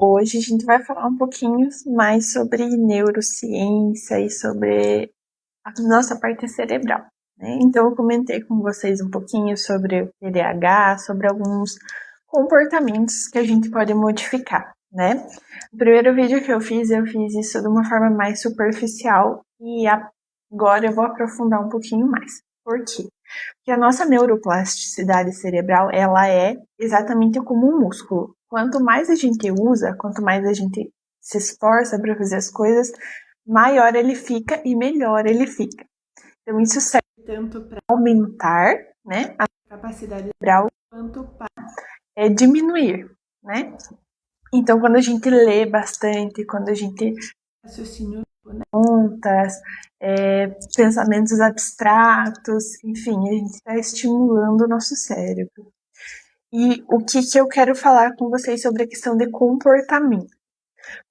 Hoje a gente vai falar um pouquinho mais sobre neurociência e sobre a nossa parte cerebral, né? Então eu comentei com vocês um pouquinho sobre o TDAH, sobre alguns comportamentos que a gente pode modificar, né? No primeiro vídeo que eu fiz isso de uma forma mais superficial e agora eu vou aprofundar um pouquinho mais. Por quê? Porque a nossa neuroplasticidade cerebral, ela é exatamente como um músculo. Quanto mais a gente usa, quanto mais a gente se esforça para fazer as coisas, maior ele fica e melhor ele fica. Então isso serve tanto para aumentar, né, a capacidade cerebral, quanto para diminuir, né? Então quando a gente lê bastante, quando a gente raciocina contas, pensamentos abstratos, enfim, a gente está estimulando o nosso cérebro. E o que eu quero falar com vocês sobre a questão de comportamento.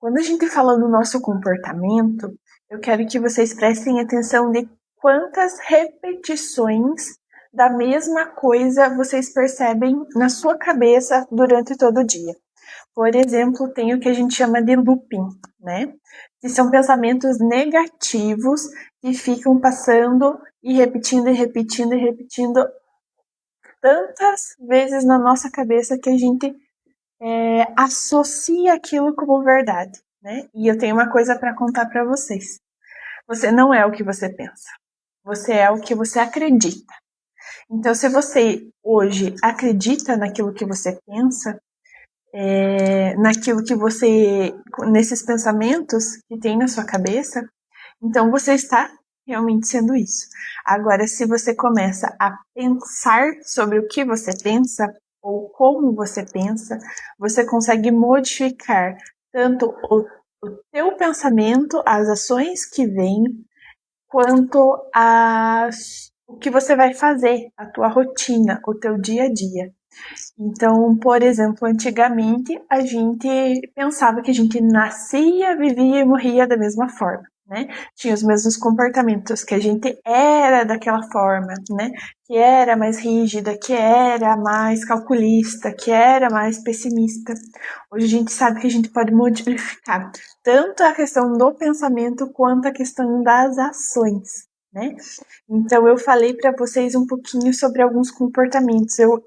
Quando a gente fala no nosso comportamento, eu quero que vocês prestem atenção de quantas repetições da mesma coisa vocês percebem na sua cabeça durante todo o dia. Por exemplo, tem o que a gente chama de looping, né? Que são pensamentos negativos que ficam passando e repetindo tantas vezes na nossa cabeça que a gente associa aquilo como verdade, né? E eu tenho uma coisa para contar para vocês. Você não é o que você pensa. Você é o que você acredita. Então, se você hoje acredita naquilo que você pensa, naquilo que você, nesses pensamentos que tem na sua cabeça, então você está realmente sendo isso. Agora, se você começa a pensar sobre o que você pensa ou como você pensa, você consegue modificar tanto o teu pensamento, as ações que vêm, quanto o que você vai fazer, a tua rotina, o teu dia a dia. Então, por exemplo, antigamente a gente pensava que a gente nascia, vivia e morria da mesma forma, né? Tinha os mesmos comportamentos, que a gente era daquela forma, né? Que era mais rígida, que era mais calculista, que era mais pessimista. Hoje a gente sabe que a gente pode modificar tanto a questão do pensamento quanto a questão das ações, né? Então, eu falei para vocês um pouquinho sobre alguns comportamentos. Eu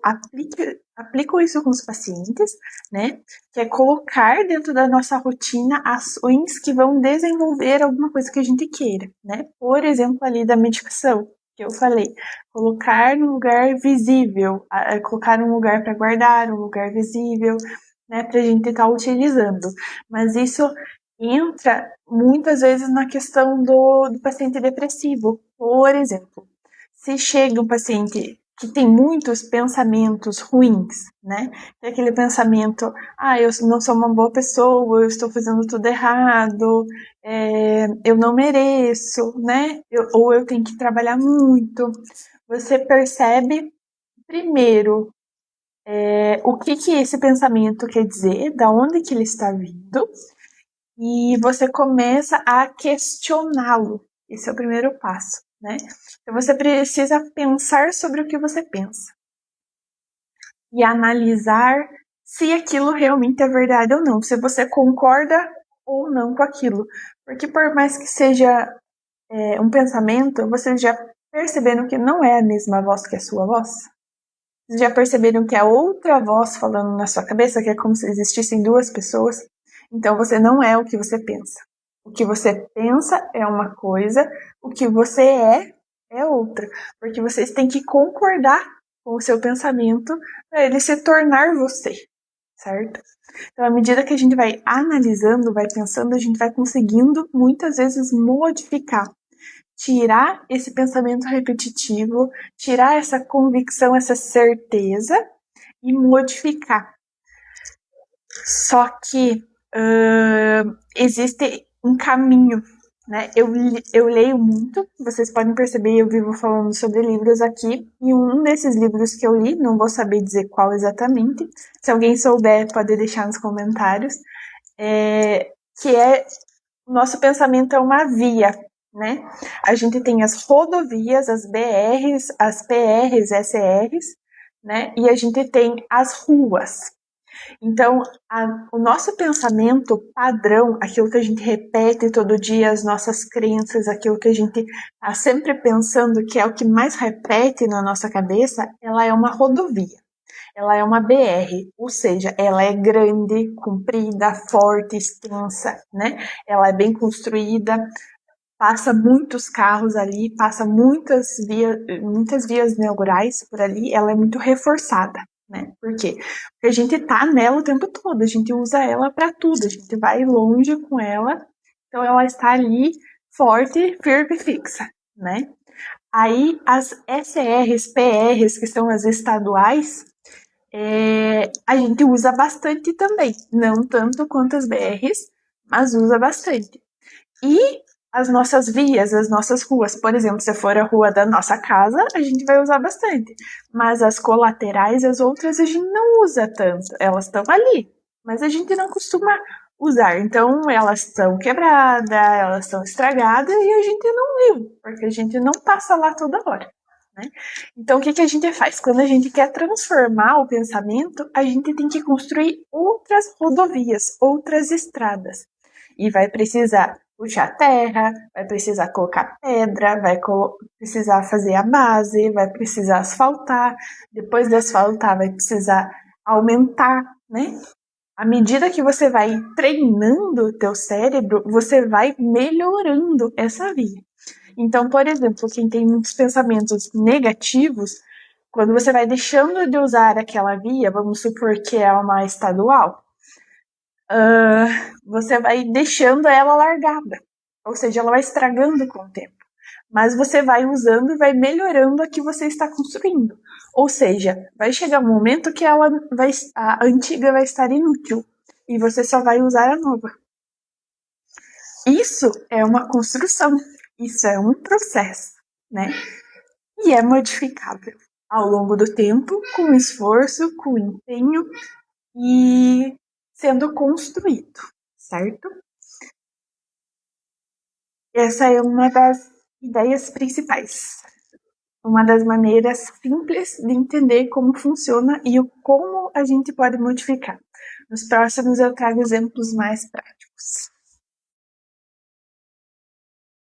aplico isso com os pacientes, né? Que é colocar dentro da nossa rotina ações que vão desenvolver alguma coisa que a gente queira, né? Por exemplo, ali da medicação, que eu falei. Colocar num lugar visível, colocar um lugar para guardar, um lugar visível, né? Para a gente estar utilizando. Mas isso entra muitas vezes na questão do paciente depressivo. Por exemplo, se chega um paciente que tem muitos pensamentos ruins, né? Tem aquele pensamento, eu não sou uma boa pessoa, eu estou fazendo tudo errado, eu não mereço, né? Ou eu tenho que trabalhar muito. Você percebe, primeiro, o que esse pensamento quer dizer, da onde que ele está vindo, e você começa a questioná-lo. Esse é o primeiro passo, né? Então você precisa pensar sobre o que você pensa e analisar se aquilo realmente é verdade ou não, se você concorda ou não com aquilo. Porque por mais que seja um pensamento, vocês já perceberam que não é a mesma voz que a sua voz? Vocês já perceberam que é outra voz falando na sua cabeça, que é como se existissem duas pessoas? Então você não é o que você pensa. O que você pensa é uma coisa, o que você é outra. Porque vocês têm que concordar com o seu pensamento para ele se tornar você, certo? Então, à medida que a gente vai analisando, vai pensando, a gente vai conseguindo muitas vezes modificar, tirar esse pensamento repetitivo, tirar essa convicção, essa certeza e modificar. Só que existe um caminho, né? Eu leio muito, vocês podem perceber, eu vivo falando sobre livros aqui, e um desses livros que eu li, não vou saber dizer qual exatamente, se alguém souber pode deixar nos comentários, que é o nosso pensamento é uma via, né? A gente tem as rodovias, as BRs, as PRs, SRs, né? E a gente tem as ruas. Então, o nosso pensamento padrão, aquilo que a gente repete todo dia, as nossas crenças, aquilo que a gente está sempre pensando que é o que mais repete na nossa cabeça, ela é uma rodovia. Ela é uma BR, ou seja, ela é grande, comprida, forte, extensa, né? Ela é bem construída, passa muitos carros ali, passa muitas vias neurais por ali, ela é muito reforçada, né? Por quê? Porque a gente tá nela o tempo todo, a gente usa ela para tudo, a gente vai longe com ela, então ela está ali forte, firme e fixa, né? Aí as SRs, PRs, que são as estaduais, a gente usa bastante também, não tanto quanto as BRs, mas usa bastante. E as nossas vias, as nossas ruas, por exemplo, se for a rua da nossa casa, a gente vai usar bastante. Mas as colaterais, as outras, a gente não usa tanto. Elas estão ali, mas a gente não costuma usar. Então, elas estão quebradas, elas estão estragadas e a gente não viu, porque a gente não passa lá toda hora. Né? Então, o que a gente faz? Quando a gente quer transformar o pensamento, a gente tem que construir outras rodovias, outras estradas. E vai precisar puxar terra, vai precisar colocar pedra, vai precisar fazer a base, vai precisar asfaltar. Depois de asfaltar, vai precisar aumentar, né? À medida que você vai treinando o teu cérebro, você vai melhorando essa via. Então, por exemplo, quem tem muitos pensamentos negativos, quando você vai deixando de usar aquela via, vamos supor que é uma estadual, você vai deixando ela largada. Ou seja, ela vai estragando com o tempo. Mas você vai usando e vai melhorando a que você está construindo. Ou seja, vai chegar um momento que a antiga vai estar inútil e você só vai usar a nova. Isso é uma construção, isso é um processo, né? E é modificável ao longo do tempo, com esforço, com empenho e sendo construído, certo? Essa é uma das ideias principais, uma das maneiras simples de entender como funciona e como a gente pode modificar. Nos próximos eu trago exemplos mais práticos.